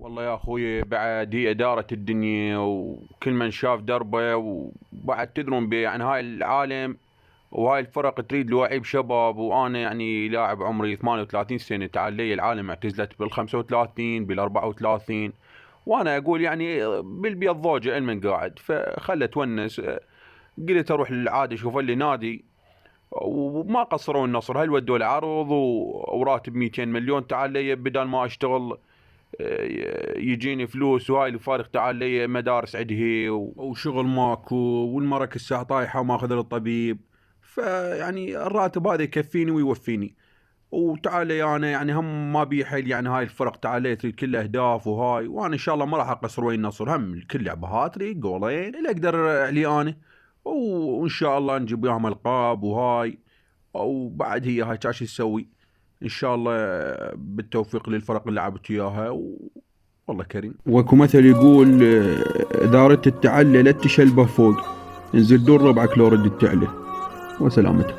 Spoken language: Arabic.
والله يا اخوي بعد هي إدارة الدنيا وكل من شاف دربه، وبعد تدرون يعني هاي العالم وهاي الفرق تريد لعيب شباب، وانا يعني لاعب عمري 38 سنة، تعال لي العالم اعتزلت بال 35 بال 34، وانا اقول يعني بالبيض ضوجة المن قاعد، فخلت ونس. قلت اروح للعادي اشوف لي نادي، وما قصروا النصر، هل ودوا العرض وراتب 200 مليون، تعال لي بدل ما اشتغل يجيني فلوس وهاي الفارق، تعال لي مدارس عدهي وشغل ماكو، والمرك الساعة طايحة وما اخذ للطبيب، فيعني الراتب هذا يكفيني ويوفيني. وتعال لي انا يعني هم ما بي حيل، يعني هاي الفرق تعال لي تريد كل اهداف وهاي، وانا ان شاء الله ما راح اقصر وين النصر، هم كل لعبه هاتري جولين اللي اقدر عليه انا، وان شاء الله نجيب وياهم القاب وهاي. وبعد هي هاي تعال شو تسوي، ان شاء الله بالتوفيق للفرق اللي لعبت وياها والله كريم. واكو مثل يقول اذا اردت التعلي لا تشلبه فوق، انزل دور ربعك لو ردت تعلي. وسلامتك.